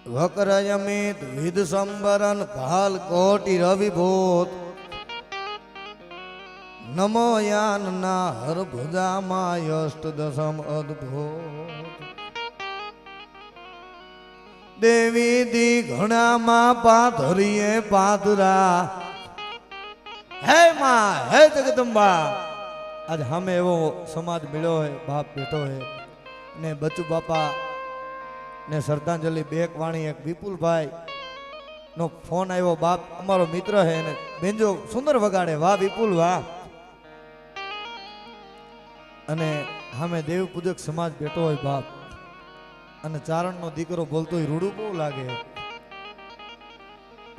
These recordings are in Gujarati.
વક્રયમિત વિદ સંબરન ભાલ કોટી રવિભૂત નમો યાન ના હર ભુજામાં યષ્ટ દશમ અદભુત દેવી દી ઘણામાં પાથરીએ પાથરા હે માં હે જગદંબા આજ સામે એવો સમાજ મળ્યો હોય બાપ બેઠો હોય ને બચુ બાપા ને શ્રદ્ધાંજલિ બેક વાણી એક વિપુલભાઈ નો ફોન આવ્યો બાપ અમારો મિત્ર હે ને બેંજો સુંદર વગાડે વાહ વિપુલ વાહ અને સામે દેવ પૂજક સમાજ બેઠો હોય બાપ અને ચારણનો દીકરો બોલતો હોય રૂડું બહુ લાગે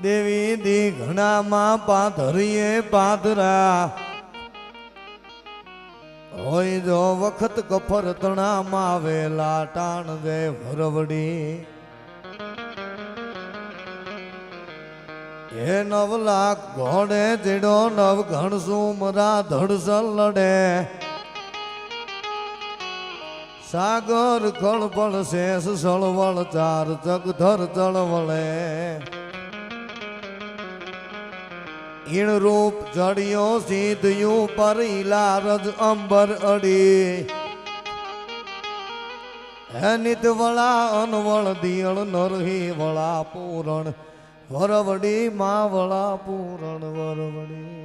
દેવી દી ઘણામાં પાથરીએ પાથરા હોય જો વખત કફર તણામાં વેલા ટાણ દે ભરવડી હે 9 લાખ ઘોડે જેડો નવ ઘણસુમરા ધડસલ લડે સાગર ખળપળ શેષ સળવળ ચાર ચક ધર ચળવળે ઈણ રૂપ જડિયો સીધયું પર ઇલારજ અંબર અડી હે નિત વળા અનવળ દિયળ નરહી વળા પૂરણ વરવડી માં વળા પૂરણ વરવડી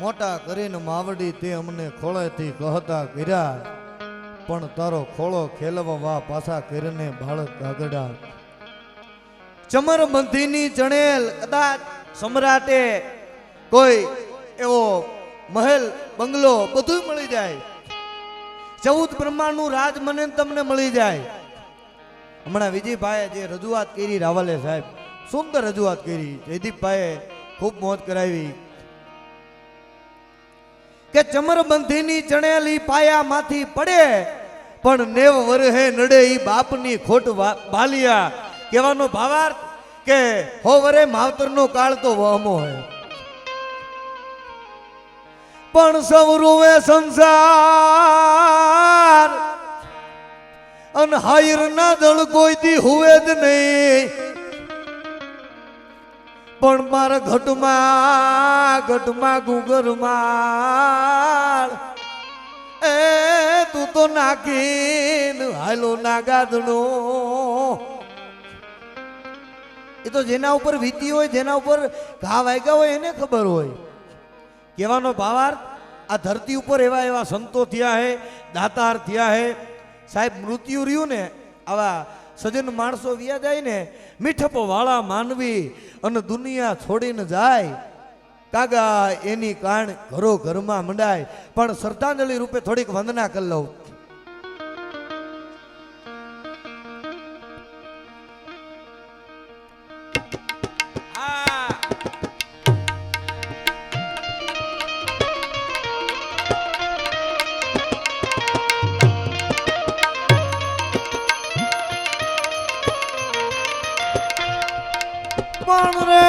મોટા કરીને માવડી તે અમને ખોળેથી કહતા કર્યા પણ તારો ખોળો ખેલવા વા પાછા કરીને બાળક ગાગડા ચમર બંધીની ચણેલ કદાચ સમ્રાટે કોઈ એવો મહેલ બંગલો બધું મળી જાય 14 બ્રહ્માંડનું રાજ મને તમને મળી જાય હમણાં વિજયભાઈએ જે રજૂઆત કરી રાવલે સાહેબ સુંદર રજૂઆત કરી જયદીપભાઈએ ખૂબ મોજ કરાવી કે ચમરબંધીની ચણેલી પાયામાંથી પડે પણ 9 વર્ષે નડે ઈ બાપની ખોટ બાલિયા કહેવાનો ભાવાર્થ કે 100 વરે માવતરનો કાળ તો વહમો હે પણ સવરુવે સંસાર અન હાયર ના દળ કોઈ દી હુએ જ નહીં પણ મારા ઘટમાં ગુગરમાં એ તું તો નાખીન હાલો નાગાદનો એ તો જેના ઉપર વીતી હોય જેના ઉપર ઘા વાગ્યા હોય એને ખબર હોય કહેવાનો ભાવાર્થ આ ધરતી ઉપર એવા એવા સંતો થયા હે દાતાર થયા હે સાહેબ મૃત્યુ રહ્યું ને આવા સજન માણસો વ્યા જાય ને મીઠપ વાળા માનવી અને દુનિયા છોડીને જાય કાગા એની કાણ ઘરો ઘરમાં મંડાય પણ શ્રદ્ધાંજલિ રૂપે થોડીક વંદના કરી લઉં પણ રે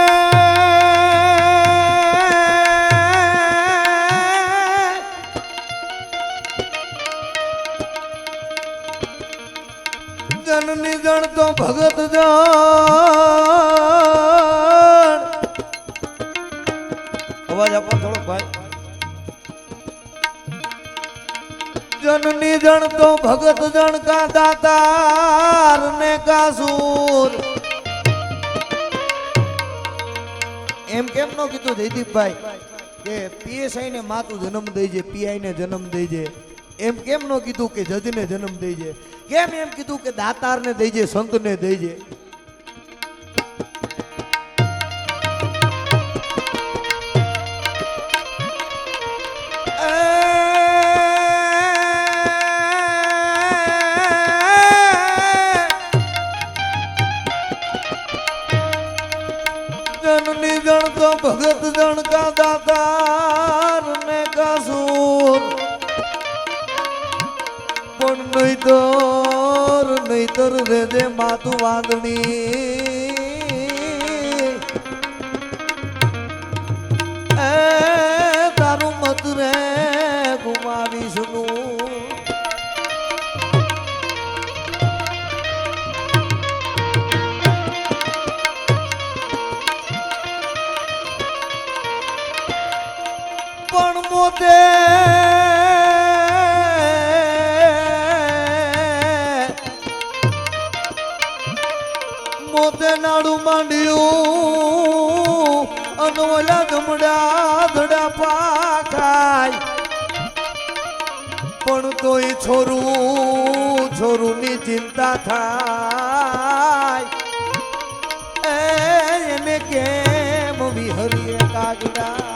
જનની જણ તો ભગત જણ અવાજ આપો થોડો ભાઈ જનની જણ તો ભગત જણ કા દાતાર ને કા સૂર એમ કેમ નો કીધું જયદીપભાઈ કે પીએસઆઈ ને માતું જન્મ દેજે પીઆઈ ને જન્મ દેજે એમ કેમ નો કીધું કે જજ ને જન્મ દેજે કેમ એમ કીધું કે દાતાર ને દેજે સંત ને દેજે જનની જણ તો ભગત જણ કા દાતાર ને કા સૂર પણ નહીતર રે દે માતું વાંદણી એ તારું મત રે ગુમાર પણ મોતે મોતે નાડું માંડ્યું અને ઓલા ગમડા ધડા પાખાય પણ તોય છોરું ની ચિંતા થાય એને કેમ વિહરીએ કાગડા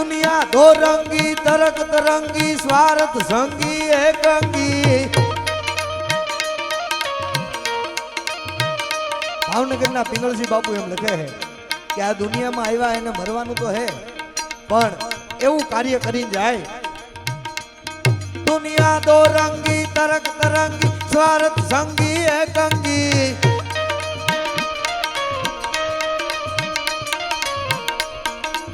दुनिया दो रंगी तरक तरंगी स्वार्थ संगी एकंगी ભાવનગરના પિંગળસિંહ બાપુ એમ લખે છે કે આ દુનિયામાં આવ્યા એને મરવાનું તો હે પણ એવું કાર્ય કરીને જાય દુનિયા દો રંગી तरक तरंगी स्वार्थ संगी एकंगी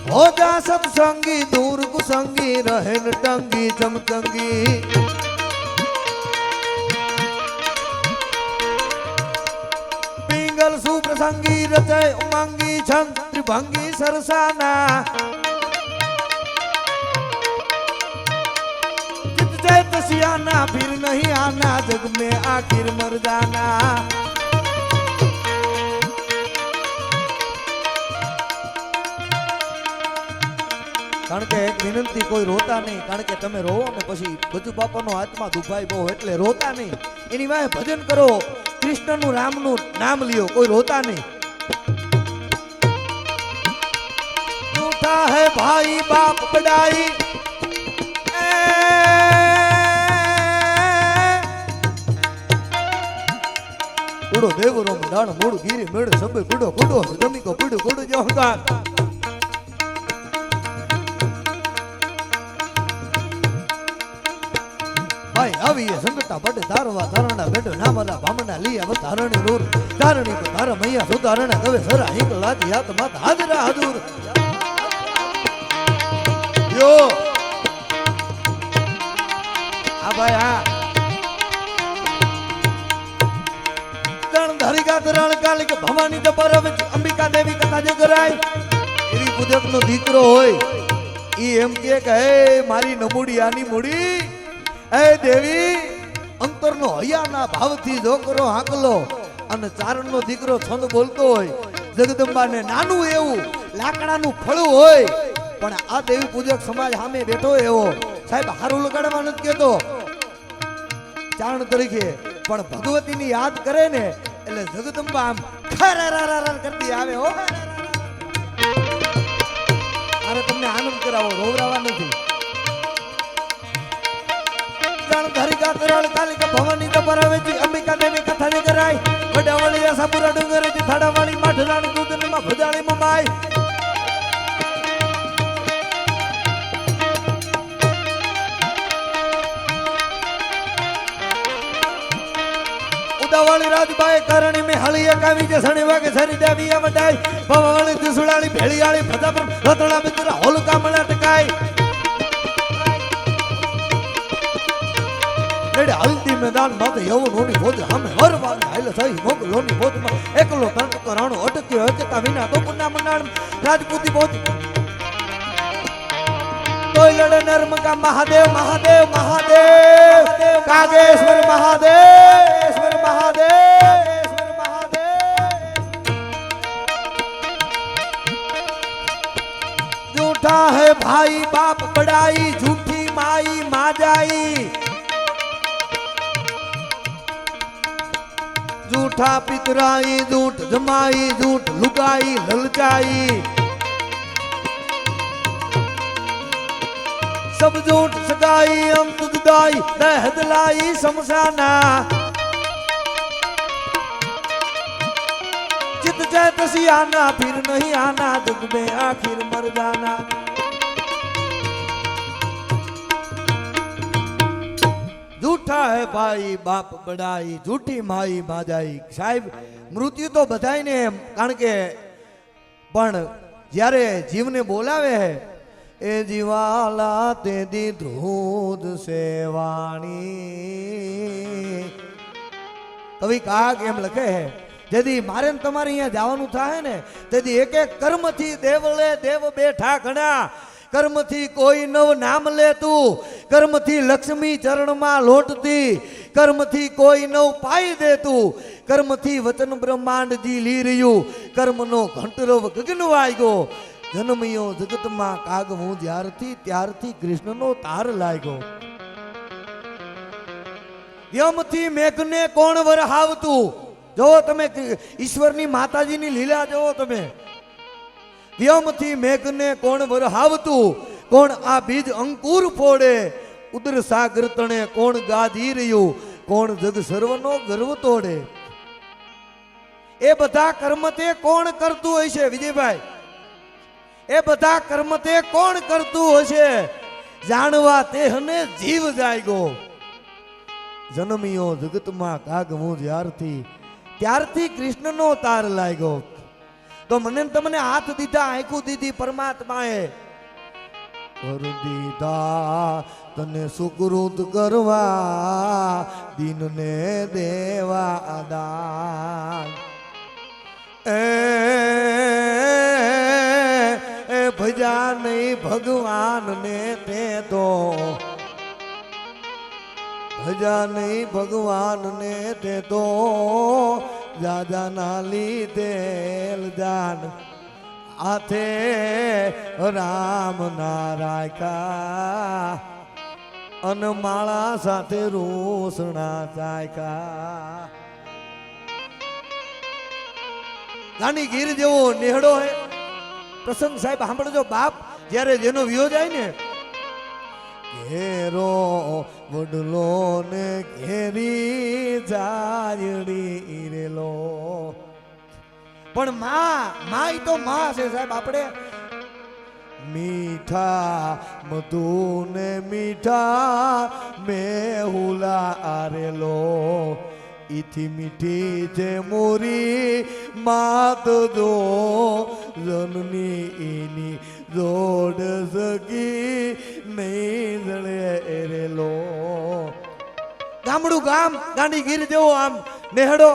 हो जा सत्संगी दूर कुसंगी रहे न टंगी चमचंगी पिंगल सुप्रसंगी रचय उमंगी छंद त्रिभंगी सरसाना चित चैत सियाना फिर नहीं आना जग में आखिर मर जाना કારણ કે એક વિનંતી કોઈ રોતા નહીં કારણ કે તમે રોવો ને પછી બધું બાપાનો હાથમાં દુભાઈ બહુ એટલે રોતા નહીં એની વાહે ભજન કરો કૃષ્ણનું રામનું નામ લ્યો કોઈ રોતા નહીં झूठा है भाई बाप बड़ाई કુડો દેવરો દાણ મોડ ગીરી મેળ સબે કુડો કુડો જમી કો કુડો કુડો જોગા ભાઈ આવી સંગતા બડ ધારવા ધારણા બેટો નામલા ભામણા લીયા ધારણી રૂર ધારણી કો ધાર મૈયા સુધારણા કવે સરા હિક લાતી હાથ માત હાજરા હજુર યો આ ભાઈ આ ધરિકા તરણ કાલિક ભવાની દબર અંબિકા દેવી કથા જે કરાય એવી પૂજક નો દીકરો હોય ઈ એમ કે હે મારી નમુડી આની મુડી હે દેવી અંતરનો હૈયાના ભાવથી જો કરો હાકલો અને ચારણનો દીકરો છંદ બોલતો હોય જગદંબાને નાનું એવું લાકડાનું ફળું હોય પણ આ દેવી પૂજક સમાજ સામે બેઠો એવો સાહેબ હારું લગાડવા નથી કેતો ચારણ તરીકે પણ ભગવતીની યાદ કરે ને એટલે જગદંબા આમ ખરારારા કરતી આવે હો અરે તમને આનંદ કરાવો રોવરાવા નથી જાણ ધરિકા તરળ કાલિકા ભવાની દબર આવે છે અંબિકા દેવી કથા ને કરાય વડાવાળી આસાપુરા ડુંગરે થી થાડાવાળી માઠરાણી દૂધનમાં ભજાળી મમાય વાળી રાજબાઈ કરણી મે હળીએ કાવી જે સણી વાગે સરી દેવી આવડાઈ ભવાળી ત્રિશુળાળી ભેળીયાળી ફજાપર રતડા બિતરા હોલકા મળા ટકાઈ લેડે હલ્દી મેદાન માથે યવન હોની બોધ હમે હરવાન હાઈલ થઈ મોગલોની બોધમાં એકલો કંક કરાણો અટક્યો હકતા વિના તો પુના મંડાણ રાજપૂતી બોધ તોય લડે નર્મકા મહાદેવ મહાદેવ મહાદેવ કાગેશ્વર મહાદેવ महादेव झूठा है भाई बाप बड़ाई झूठी माई माजाई झूठा पितराई झूठ जमाई झूठ लुगाई ललचाई सब झूठ सगाई अंत जुदाई दह दलाई शमशाना चित चैत सियाना फिर नहीं आना दुख में आखिर मर जाना झूठा है भाई बाप बड़ाई झूठी माई माजाई साहेब मृत्यु तो बधाई ने कारण के पण જ્યારે જીવને બોલાવે હે એ જીવાલા તે દી ધ્રુદ સેવાણી કવિ કાગ એમ લખે હે જેથી મારે ને તમારે અહીંયા જવાનું થાય ને તેથી એક એક કર્મથી દેવળે દેવ બેઠા ઘણા કર્મથી કોઈ નવ નામ લે તું કર્મથી લક્ષ્મી ચરણમાં લોટતી કર્મથી કોઈ નવ પાઈ દે તું કર્મથી વચન બ્રહ્માંડજી લી રહ્યું કર્મનો ઘંટરવ ગગન વાગ્યો જન્મયો જગતમાં કાગ હું જ્યારથી ત્યારથી કૃષ્ણનો તાર લાગ્યો યમથી મેઘને કોણ વરહાવતું જો તમે ઈશ્વરની માતાજીની લીલા જોવો તમે વ્યમથી મેઘને કોણ વરહાવતું કોણ આ બીજ અંકુર ફોડે ઉદર સાગર તણે કોણ ગાજી રહ્યું કોણ જગ સર્વનો ગર્વ તોડે એ બધા કર્મ તે કોણ કરતું હોય છે વિજયભાઈ એ બધા કર્મ તે કોણ કરતું હશે જાણવા તે હને જીવ જાયગો જન્મ્યો જગતમાં કાગ હું ત્યારથી કૃષ્ણનો તાર લાગ્યો તો મને તમને હાથ દીધા આંખું દીધી પરમાત્માએ કર દીધા તને સુકૃત કરવા દિનને દેવા દાન એ ભજા નહીં ભગવાનને તે તો ભજા નહીં ભગવાનને તે તો જાજાના લીધેલ જાન હાથે રામ ના રાખ્યા અન માળા સાથે રોસણા ચાખ્યા ગાંડી ગીર જેવો નેહડો હે પ્રસંગ સાહેબ સાંભળજો બાપ જ્યારે જેનો વિયો જાય ને ઘેરો વડલો ને ઘેરી જાયડી રેલો પણ માં ઈ તો માં છે સાહેબ આપણે મીઠા મધુ ને મીઠા મેહુલા આરેલો ઈથી મીઠી છે મોરી માત જો જનની ઈની જોડ સકી નહીં જળે રેલો ગામડું ગામ ગાંડી ગીર જેવો આમ નેહડો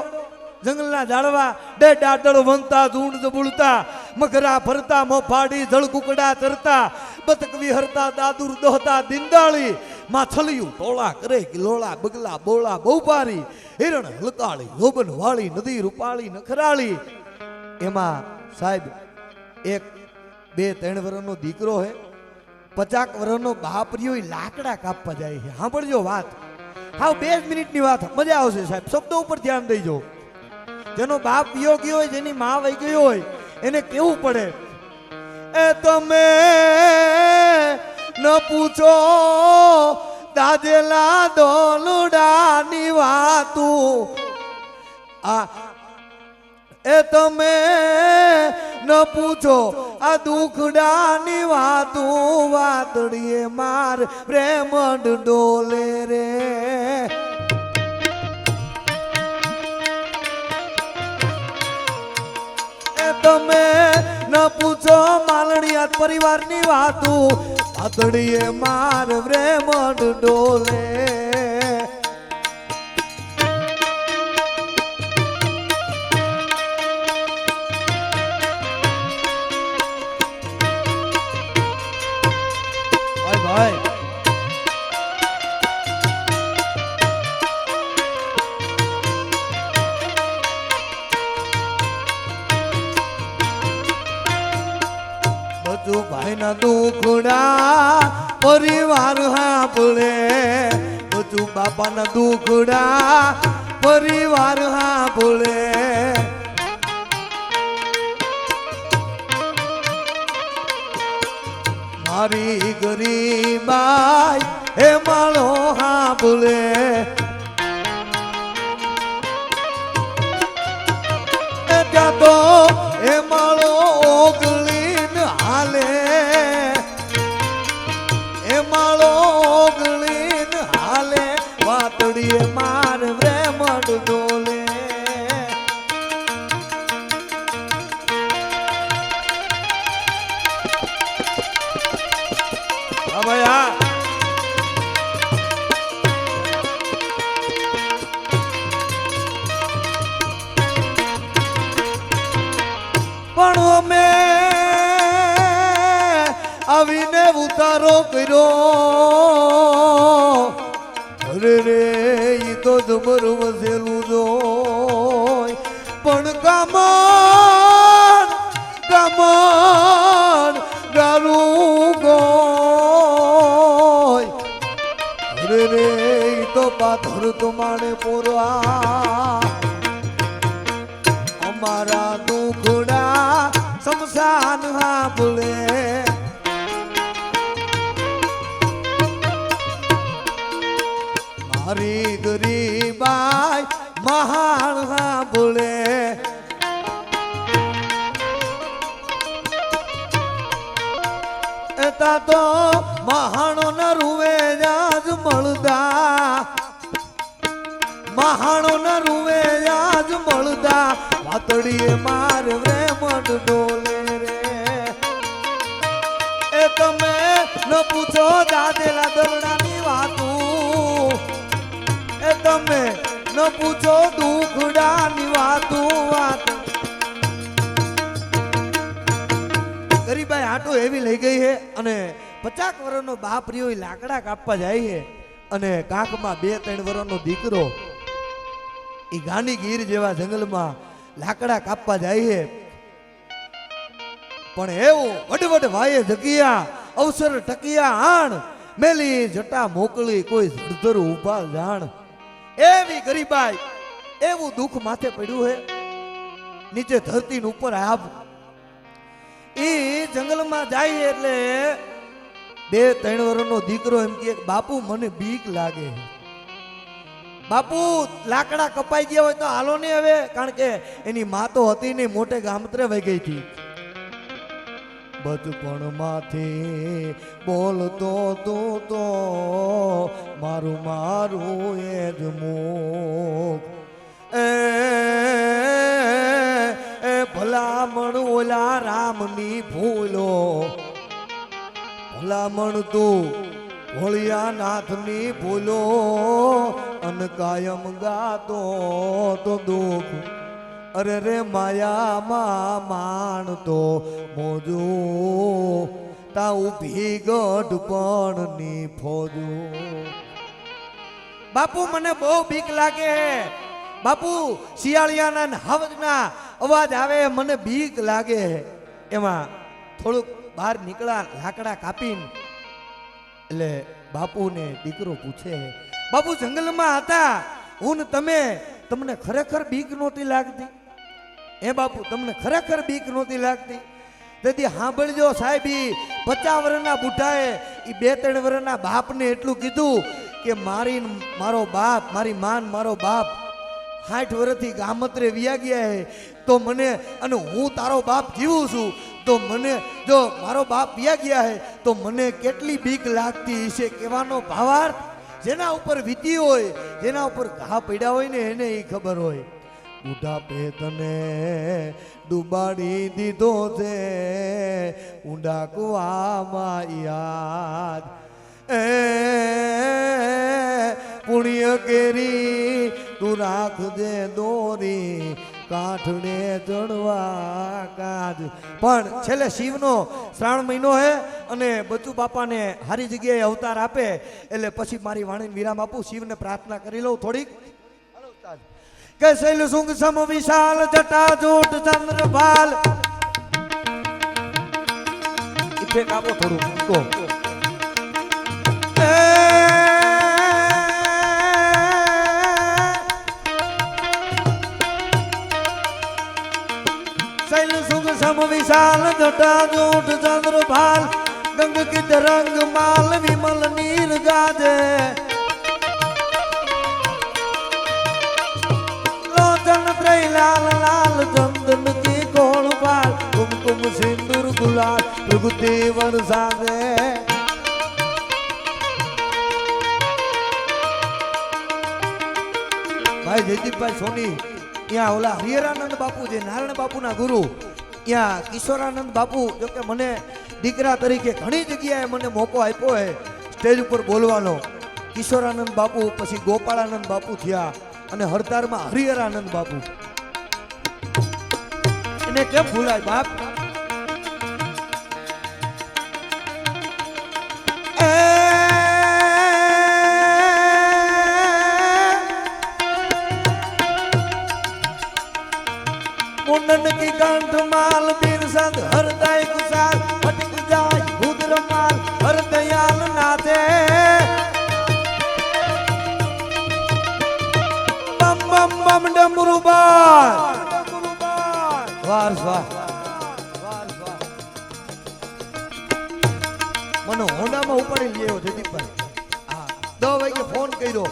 જંગલના ઝાડવા બે ડાટળ વંતા ધૂંડ બુળતા મગરા ફરતા મોફાડી જળકુકડા ચરતા બતક વિહરતા દાદુર દોહતા દિંદાળી માછલિયું ટોળા કરે કિલોળા બગલા બોળા બહુપારી હિરણ હલકાળી લોબન વાળી નદી રૂપાળી નખરાળી એમાં સાહેબ એક 2-3 વર્ષનો દીકરો હે 50 વર્ષનો બાપ રહ્યો લાકડા કાપવા જાય છે સાંભળજો વાત હાવ 2 મિનિટની વાત મજા આવશે સાહેબ શબ્દો ઉપર ધ્યાન દેજો જેનો બાપ વિયો ગયો હોય જેની માં વહી ગયો હોય એને કેવું પડે એ તમે ન પૂછો દાદેલા દોલુડાની વાતું આ એ તમે ન પૂછો આ દુખડાની વાતું વાતડીએ માર પ્રેમ ડોલે રે એ તમે ન પૂછો માલણીયા પરિવારની વાતું વાતડીએ માર પ્રેમ ડોલે ભાઈ ના દુખડા પરિવાર હાંભળે બધું બાપા ના દુખડા પરિવાર હાંભળે મારી ગરીબાઈ હે માળો હાંભળે ત્યાં તો હે માળો ઓગળી હાલે એ માળો ઓગળીન હાલે વાતડીએ માર રેમડ ડોલે આવીને ઉતારો કર્યો અરે રે ઈ તો જબર વસેલું જોય પણ કામણ કામણ ગારું ગોય અરે રે ઈ તો પાથર તો માણે પોરવા અમારા દુખડા શમશાન હાંભળે મારી ગરીબાઈ મહાન હાંભળે એતા તો મહાણો ના રૂવે જાજ મળદા મહાણો ના રૂવે જાજ મળદા વાતડીએ માર રે મડ ડોલે રે એ તમે ન પૂછો દાદેલા દરડાની વાતું એ તમે ન પૂછો દુખડાની વાતું વાત ગરીબાઈ આટો એવી લઈ ગઈ છે અને 50 વર્ષનો બાપ રહ્યો એ લાકડા કાપવા જાય છે અને કાંકમાં 2-3 વર્ષનો દીકરો એ ગાંડી ગીર જેવા જંગલમાં લાકડા કાપવા જાય છે પણ એવું વડવડ વાયે જગ્યા અવસર ટકિયા આણ મેલી જટા મોકલી કોઈ જળધર ઉભા જાણ એવી ગરીબાઈ એવું દુઃખ માથે પડ્યું હે નીચે ધરતી ઉપર આપ ઈ જંગલમાં જાય એટલે 2-3 વર્ષનો દીકરો એમ કે બાપુ મને બીક લાગે બાપુ લાકડા કપાઈ ગયા હોય તો હાલો નહીં હવે કારણ કે એની માં તો હતી નહીં મોટે ગામત્રે વહી ગઈ હતી બચપણ માંથી બોલતો તું તો મારું મારું એ જ મુખ એ ભલામણ ઓલા રામની ભૂલો ભલામણ તું ભોળિયા નાથની ભૂલો અન કાયમ ગાતો તો દુઃખ અરે રે માયામાં માણતો મોજો તા ઉભી ગઢ પણ ની ફોજો બાપુ મને બહુ બીક લાગે બાપુ શિયાળિયાના હવજના અવાજ આવે મને બીક લાગે એમાં થોડુંક બહાર નીકળ્યા લાકડા કાપીને એટલે બાપુને દીકરો પૂછે બાપુ જંગલમાં હતા હું ને તમને ખરેખર બીક નહોતી લાગતી એ બાપુ તમને ખરેખર બીક નહોતી લાગતી તેથી સાંભળજો સાહેબ 50 વર્ષના બુઢાએ એ 2-3 વર્ષના બાપને એટલું કીધું કે મારો બાપ મારી માન મારો બાપ 60 વર્ષથી ગામત્રે વ્યા ગયા હે તો મને અને હું તારો બાપ જીવું છું તો મને જો મારો બાપ વ્યા ગયા હે તો મને કેટલી બીક લાગતી હશે કહેવાનો ભાવાર્થ જેના ઉપર વીતી હોય જેના ઉપર ઘા પડ્યા હોય ને એને એ ખબર હોય બુઢાપે તને ડૂબાડી દીધો છે ઊંડા કુવામાં યાદ એ પુણ્ય કેરી તું રાખજે દોરી કાઠડે ચડવા કાજ પણ છેલ્લે શિવનો શ્રાવણ મહિનો હે અને બચુ બાપાને હારી જગ્યાએ અવતાર આપે એટલે પછી મારી વાણીને વિરામ આપું શિવને પ્રાર્થના કરી લઉં થોડીક કે શૈલ સુંગ સમ વિશાલ જટા જોટ ચંદ્ર ભાલ ઇફેક્ટ આપો થોડું કો शैल सुख सम विशाल जटा जोट चंद्र भाल गंग की रंग माल विमल नीर गाजे लोचन त्रय लाल लाल चंदन की कोण पाल कुमकुम सिंदूर गुलाल प्रगति वर्षा दे भाई जयदीप भाई सोनी यहाँ ओला हरिहरानंद बापू जे नारायण बापू ना गुरु यहाँ किशोरानंद बापू जो के मने दीकरा तरीके घणी जग्याए मने मौको आप्यो है स्टेज पर बोलवानो किशोरानंद बापू पछी गोपाळानंद बापू थया अने हरतार में हरिहरानंद बापू एने केम भूलाय बाप વાહ વાહ મને હોન્ડામાં ઉપાડી લેવો જયદીપભાઈ. હા 10 વાગે ફોન કર્યો,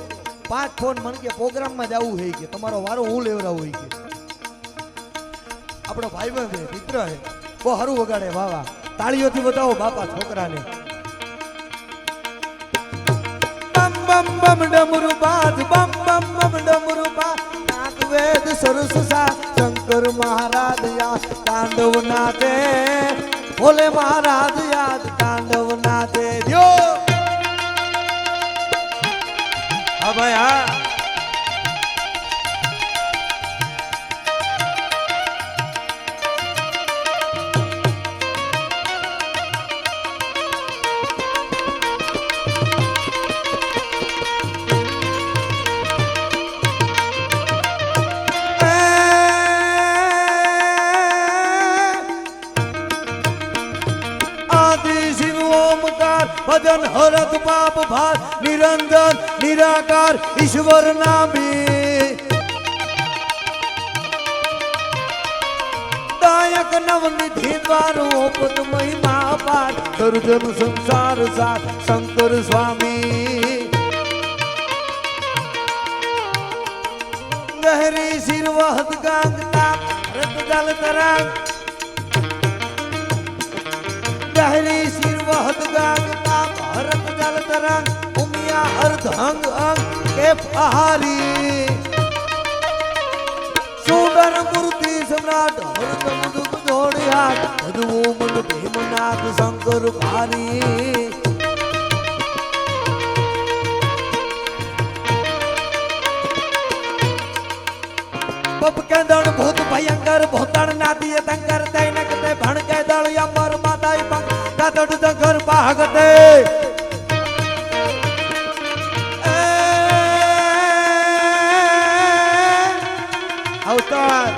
5 ફોન મને કે પ્રોગ્રામમાં જવું છે કે તમારો વારો હું લેવડાવું હોય કે. આપણો ભાઈબંધ છે, મિત્ર છે, બહુ સારું વગાડે. વાહ વાહ, તાળીઓથી બતાવો બાપા છોકરાને. બમ બમ બમ ડમરુ બાજ, બમ બમ બમ ડમરુ બાજ, નાદ વેદ સરસ સા શંકર મહારાજ યાદ તાંડવ નાચે, ભોલે મહારાજ યાદ તાંડવ નાચે. જો હા ભાઈ હા. ભજન હરત પાપ ભાર નિરંજન નિરાકાર ઈશ્વર નામી દાયક નવનિધિ દ્વાર ઓપત મહિમા પાર સર્જન સંસાર સાર શંકર સ્વામી ગહેરી શિરવહદ ગાંગ તાપ રત જલ તરાંગ ગહેરી શિરવહદ ગાંગ હરત જલ તરંગ ઉમિયા અર્ધંગ અંગ કેફ આહારી સુંદર મૂર્તિ સમ્રાટ હરત મુદુક જોડિયા ધદવો મન ભીમનાથ શંકર ભારી પપ કે દળ ભૂત ભયંકર ભૂતણ નાદીય તંકર તૈનક તે ભણ કે દળ યમર માતાઈ પંક કાતડ તંકર ભાગતે અવતાર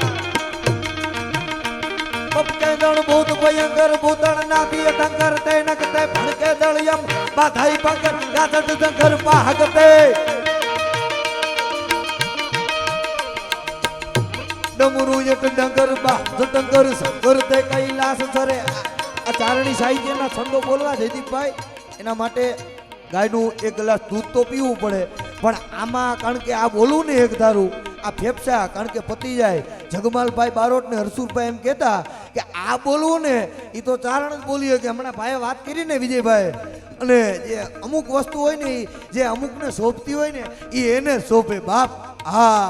પપ કે દળ ભૂત ભયંકર ભૂતણ નાદીય તંકર તૈનક તે ભણ કે દળ યમ માતાઈ પંક કાતડ તંકર ભાગતે ડમરુ યટ ડંગર બા ડંગર શંકર તે કૈલાસ સરે. આ ચારણી સાહિત્યના છંદો બોલવા જયદીપભાઈ, એના માટે ગાયનું 1 ગ્લાસ દૂધ તો પીવું પડે, પણ આમાં કારણ કે આ બોલવું ને એક ધારું આ ફેફસા કારણ કે પતી જાય. જગમાલભાઈ બારોટ ને હરસુરભાઈ એમ કહેતા કે આ બોલવું ને એ તો ચારણ જ બોલીએ કે હમણાં ભાઈએ વાત કરી ને વિજયભાઈ, અને જે અમુક વસ્તુ હોય ને જે અમુકને શોભતી હોય ને એ એને શોભે બાપ. હા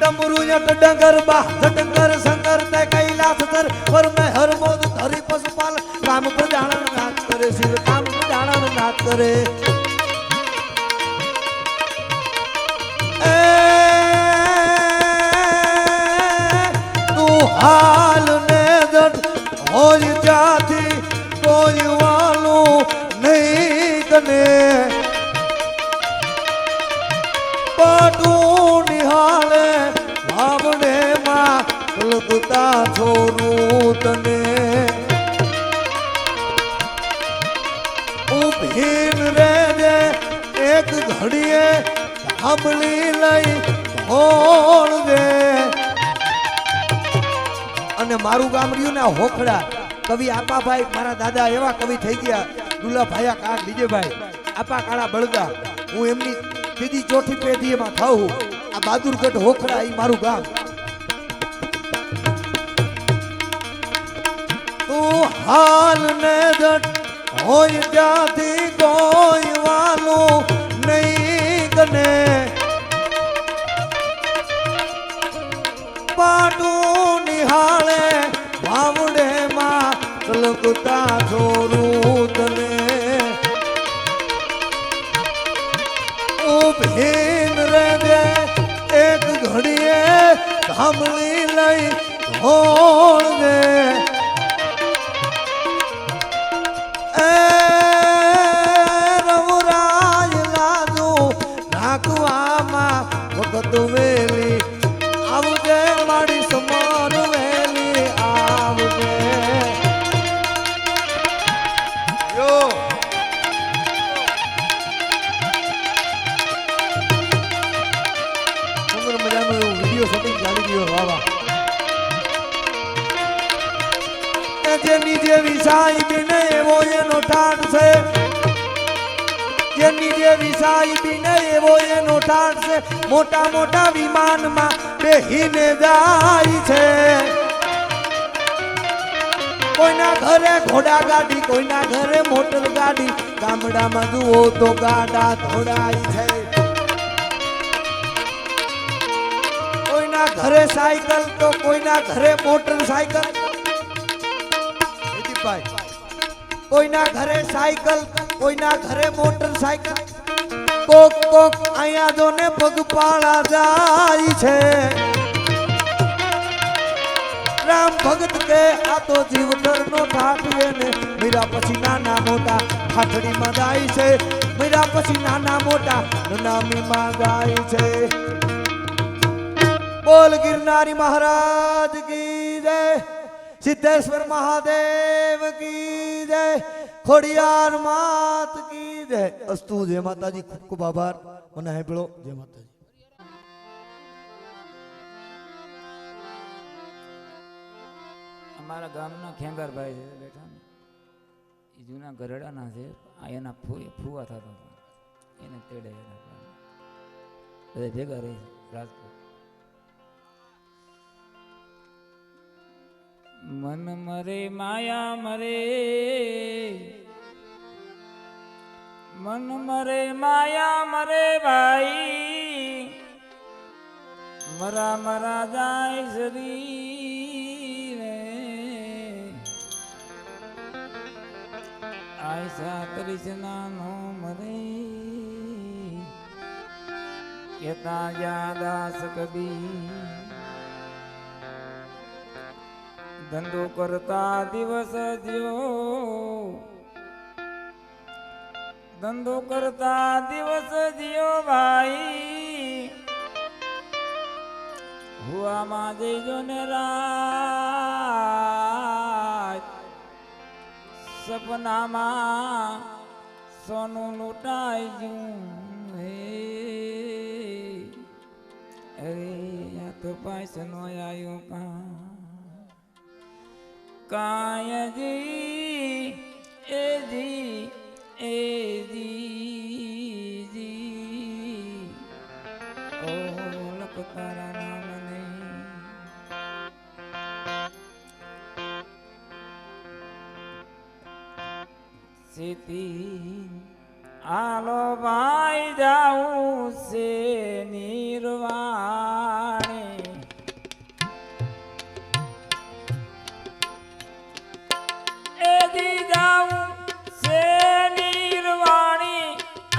ડમરુ યટ ડંગર બા ડંગર શંકર તે કૈલાસ સર પર મે હર મોદ ધરી પશુપાલ કામ પ્રજાણન નાથ કરે શિવ કામ પ્રજાણન નાથ કરે. તું હાલ ને જટ હોય જાતી કોઈ વાલું નહીં કને પાટું નિહાળે ભાવડે માં કલકતા છોરું તને ઉભીન રેજે એક ઘડીએ સાંભળી લઈ હોળ દે. અને મારું ગામ રહ્યું ને હોખડા કવિ આપાભાઈ મારા દાદા એવા કવિ થઈ ગયા દુલા ભાયા કા વિજયભાઈ આપા કાળા બળદા. હું એમની બીજી ચોથી પેઢીમાં થાઉં. આ બહાદુરગઢ હોખડા એ મારું ગામ. તું હાલ ને જટ હોય ત્યાંથી કોઈ વાલું નહીં કને પાટું નિહાળે ભાવડે માં કલકતા છોરું તને ઉભીન રેજે એક ઘડીએ સાંભળી લઈ હોળ દે. રવરાય લાજુ નાખવામાં વખત વેલી આવજે મારી સમાન વેલી આવજે. જેની જેવી સાહેબી ને એવો એનો ઠાઠ છે, જેની જેવી સાહેબી ને એવો એનો ઠાઠ છે, મોટા મોટા વિમાનમાં બેહીને જાય છે, કોઈના ઘરે ઘોડા ગાડી, કોઈના ઘરે મોટર ગાડી, ગામડામાં જુઓ તો ગાડા ધોડાય છે, કોઈના ઘરે સાયકલ તો કોઈના ઘરે મોટર સાયકલ, કોઈના ઘરે સાયકલ, કોઈના ઘરે મોટર સાયકલ, કોક કોક અહીંયા જો ને પગપાળા જાય છે, રામ ભગત કે આ તો જીવતર નો ઠાઠ ને મીરા પછી નાના મોટા ઠાઠડીમાં જાય છે, મીરા પછી નાના મોટા નામીમાં જાય છે। બોલ गिरनारी महाराज की जय, सिद्धेश्वर महादेव की जय, खोड़ियार मात की जय। अस्तु जय माताजी, खूब खूब आभार મને સાંભળો। જય માતાજી। અમારા ગામના ખેંગારભાઈ છે બેઠા ને, એ જૂના ગરડાના છે, એના ફુવા થતા હતા, એને તેડે બધા ભેગા રહી રાજકોટ। મન મરે માયા મરે, મન મરે માયા મરે ભાઈ, મરા મરા જાય શરીર, આયસા કૃષ્ણા નો મરે, કેતા યાદાસ કબી, ધંધો કરતા દિવસ જ્યો, ધંધો કરતા દિવસ જ્યો ભાઈ, હુઆમાં જઈજો ને રાત, સપનામાં સોનું લૂંટાઈ જું હે, અરે આ તો પાસનો આવ્યો કાય જી એ જી એ જી જી, ઓ લખ તારા નામ નહીં, સીતી આલો ભાઈ જાઉં છે નિર્વાણે, એદી જાઉં છે નિર્વાણી,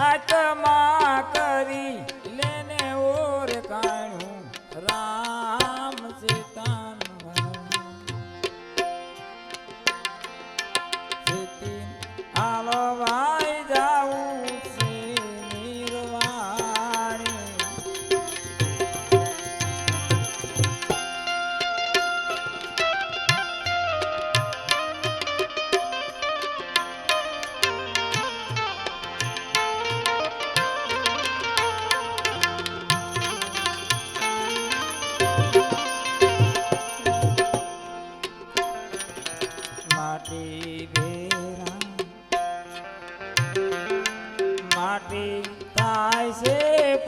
આત્મા કરી લેને ઓર કાણું રામ સીતાન આલો ભાઈ જાઉં છે નિર્વાણી। માટી ભેરા માટી થાય છે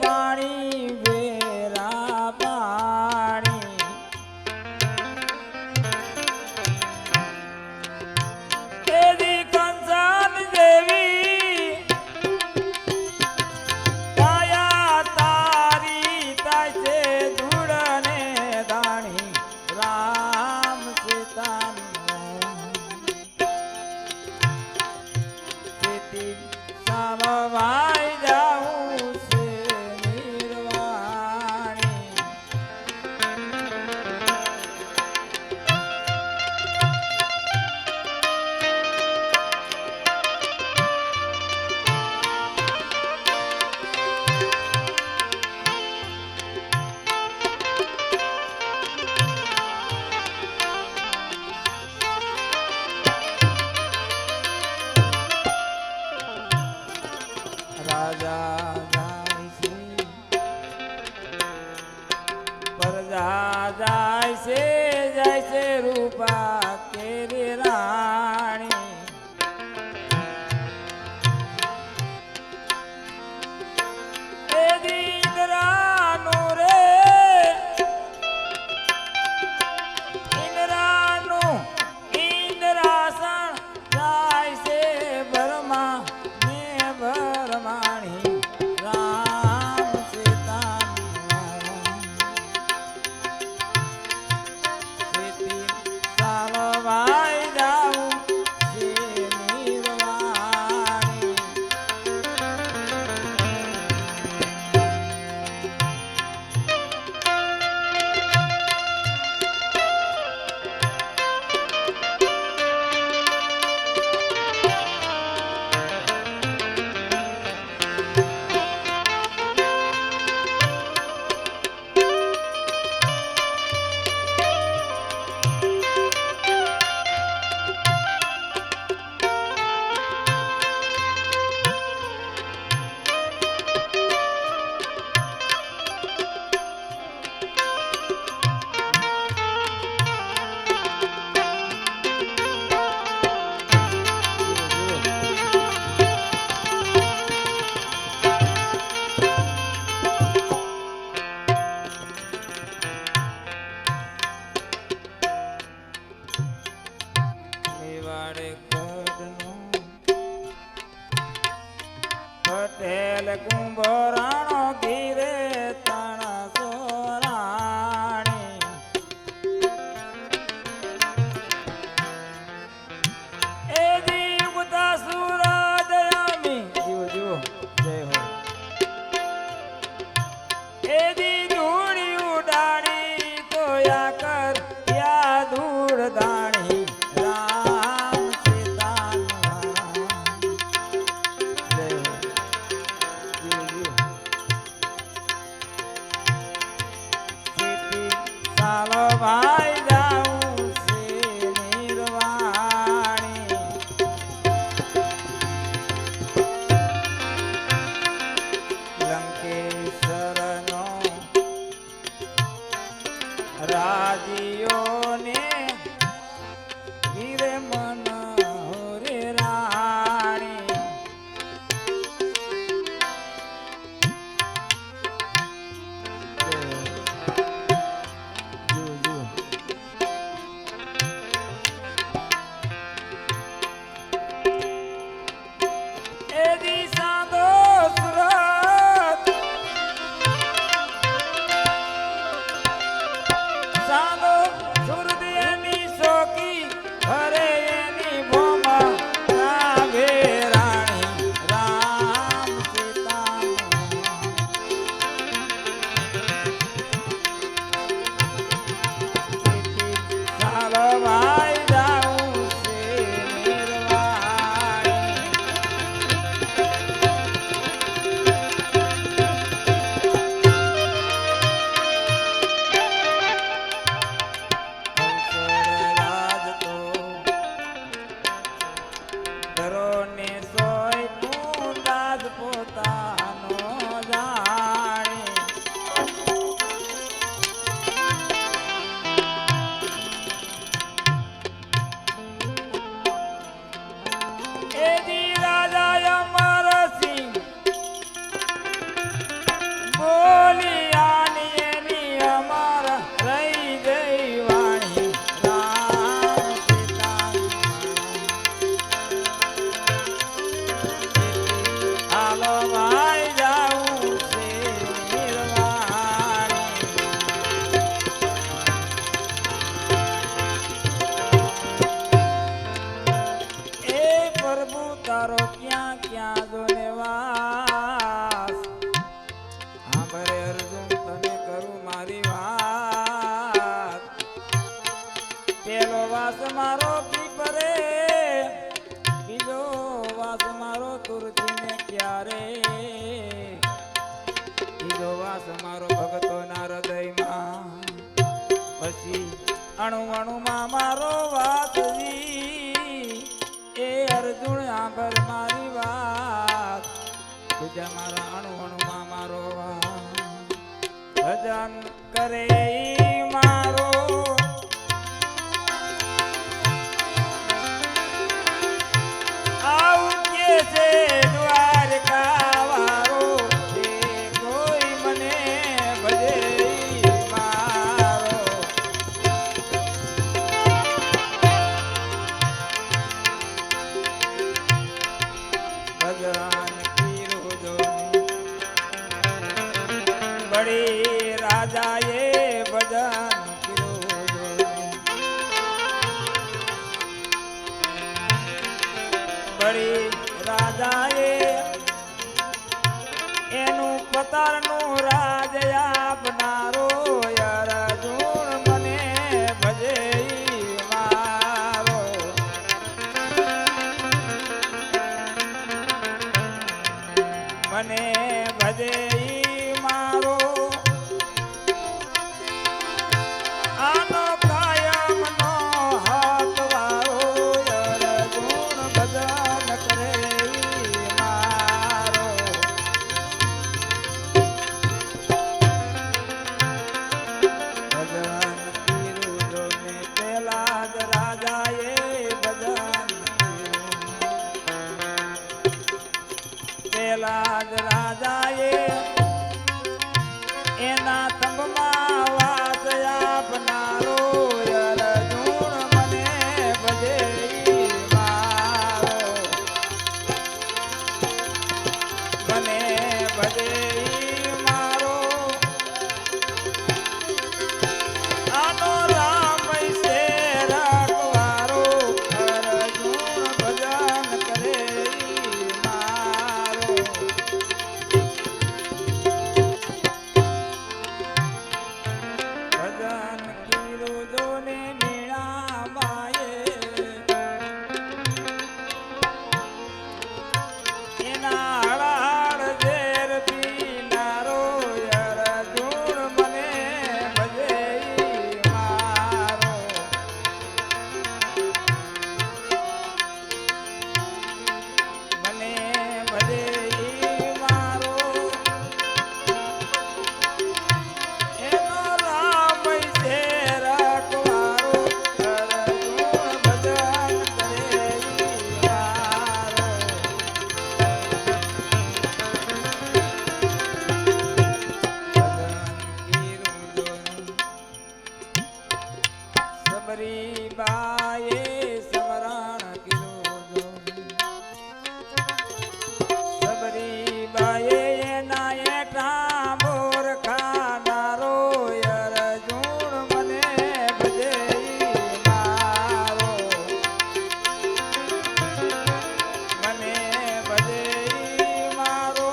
પાણી ભેરા પાણી, એદી કંચન દેવી કાયા તારી થાય છે ધૂળ ને દાણી, રામ સીતા ભાઈ જાઉં છે નિર્વાણી લંકેશ્વરનો રાજીઓને વીરે મન હોરે રાણી ભાઈ જાઉં છે નિર્વાણી રાજ તો કરો ને સોય તું દાદ પોતાનો જાણી એજી રાજા અમરસિંહ બોલી આની એની અમર રહી ગઈ વાણી રામ સીતા હાલો ભાઈ જાઉં છે નિર્વાણી એ પ્રભુ તારો ક્યાં ક્યાં જોનેવાસ હા ભરે અર્જુન તને કરું મારી વાત પેલો વાસ મારો પીપરે બીજો વાસ મારો તુલસીને ક્યારે બીજો વાસ મારો ભગતોના હૃદયમાં પછી અણુ અણુમાં મારો વાતજી એ અર્જુન આંબર મારી વાત બીજા મારા અણુ અણુમાં મારો વાત ભજન કરે ઈ મારો આવું કે છે દ્વારકા વાળો એ કોઈ મને ભજે ઈ મારો ભગવાન કીરું જોને બડી રાજાએ ભજન કીરું જોને બડી રાજાએ એનું પતારનું રાજ આપનારો અર્જુન મને ભજે ઈ મારો મને ભજે ઈ મારો આનો કાયમનો હાથ વાળો અર્જુન ભજન કરે ઈ મારો સબરી બાએ સમરણ કીધું સબરી બાએ એના એઠા મોર ખાનારો અર્જુન મને ભજે મારો મને ભજે મારો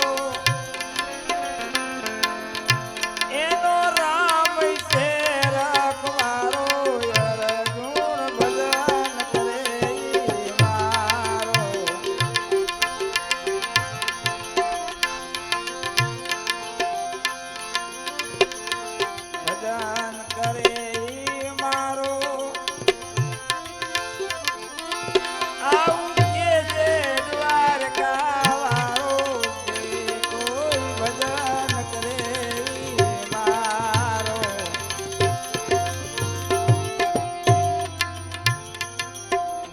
એનો રામ છે રખવારો અર્જુન ભજન કરે મારો ભજન કરે મારો આવું કે છે દ્વારકાવાળો કે કોઈ ભજન કરે મારો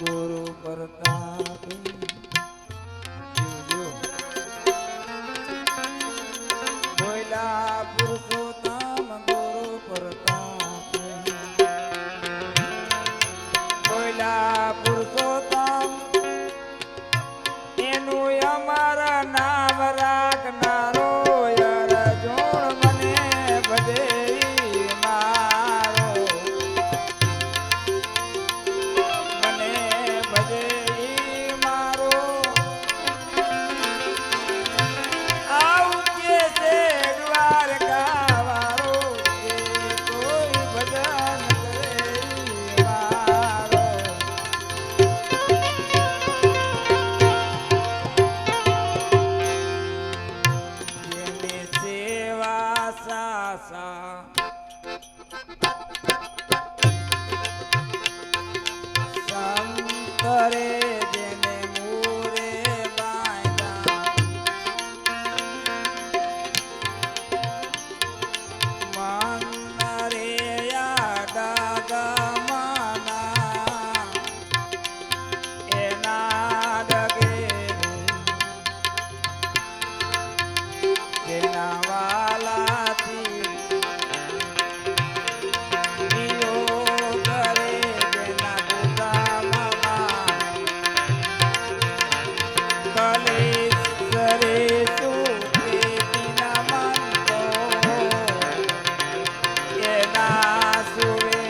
ગુરુ પ્રતાપ બોલા પુરુષોત્તમ ગુરુ પ્રતાપ બોલા પુરુષોત્તમ એનું અમારા નામ રાખનારો અર્જુન મને ભજે મારો મને ભજે મારો આવું કે છે દ્વારકાવાળો કે કોઈ ભજન કરે મારો જેને સેવા સાસા સંતરે જેને મૂરે બાંધ્યા મનરે યાદગમના એના ડગે તેના વાલાથી નિયો કરે જેના ગુદામમાં કલેશ્વરે સુખે દિના મંતો એના સુરે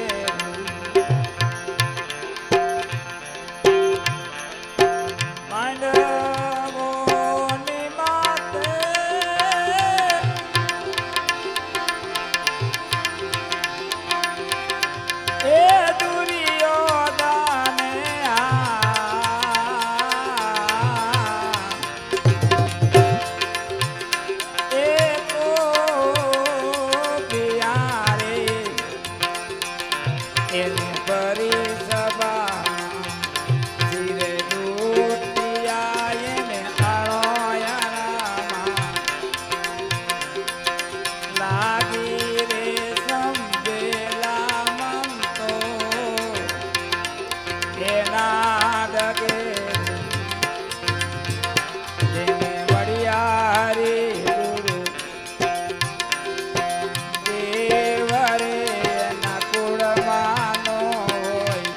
માંડવોની માતે એ દુર્યોધને એ તો પિયારે એને પરી સભા ધીરે દૂતિયા એને અળોયણામાં લાગી રે સમજેલા મનતો એના ડગે જેને વડિયારી ગુરુ દેવરે એના કુળમાંનો હોય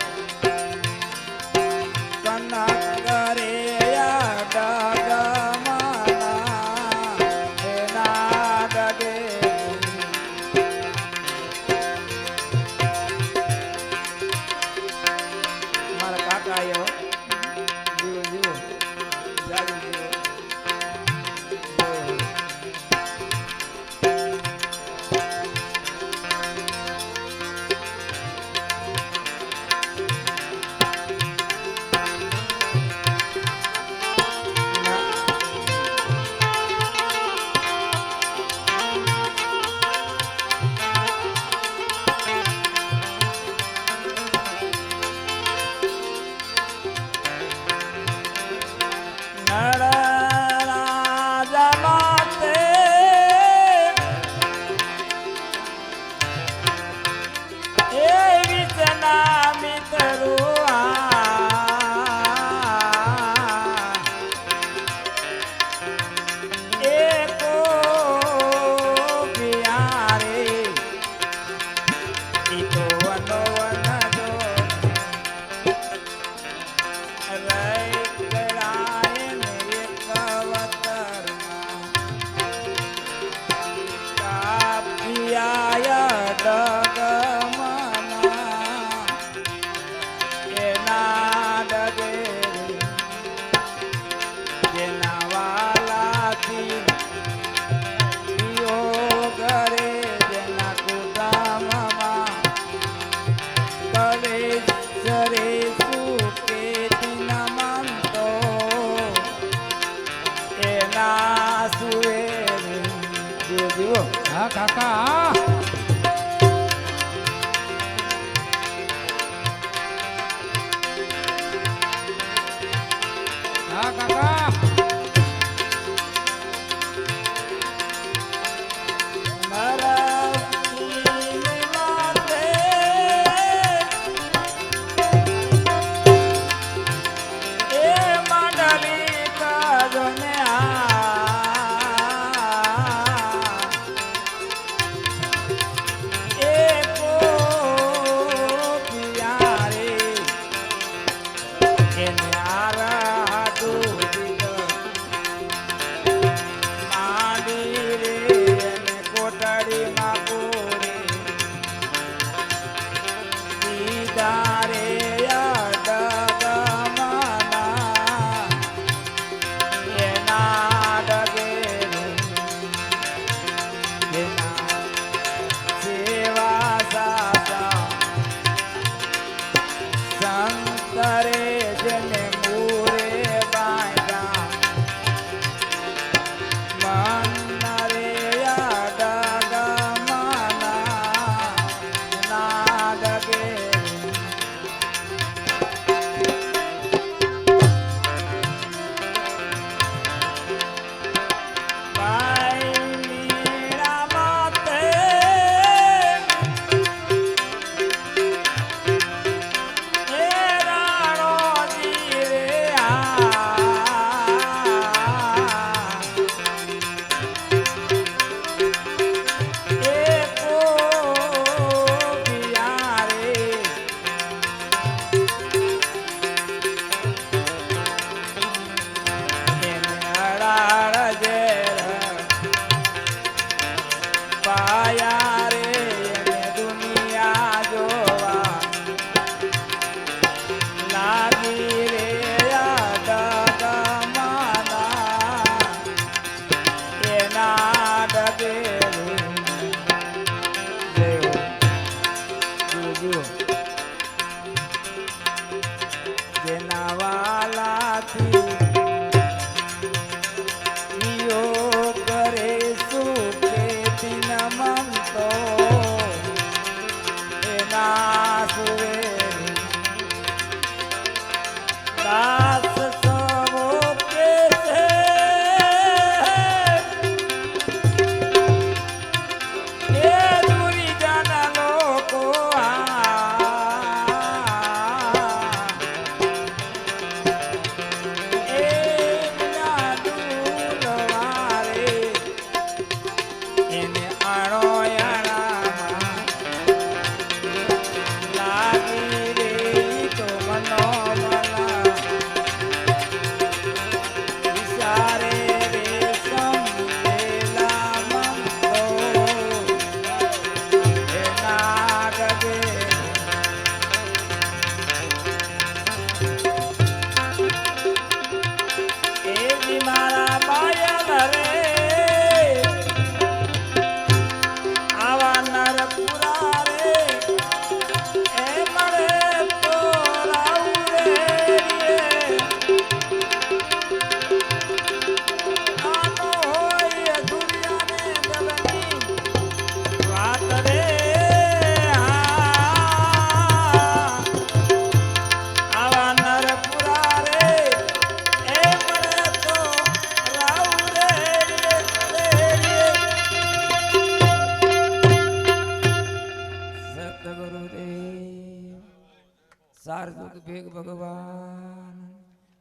સારજુગ ભેગ ભગવાન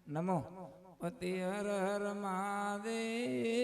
નમો પતિ હર હર મહાદેવ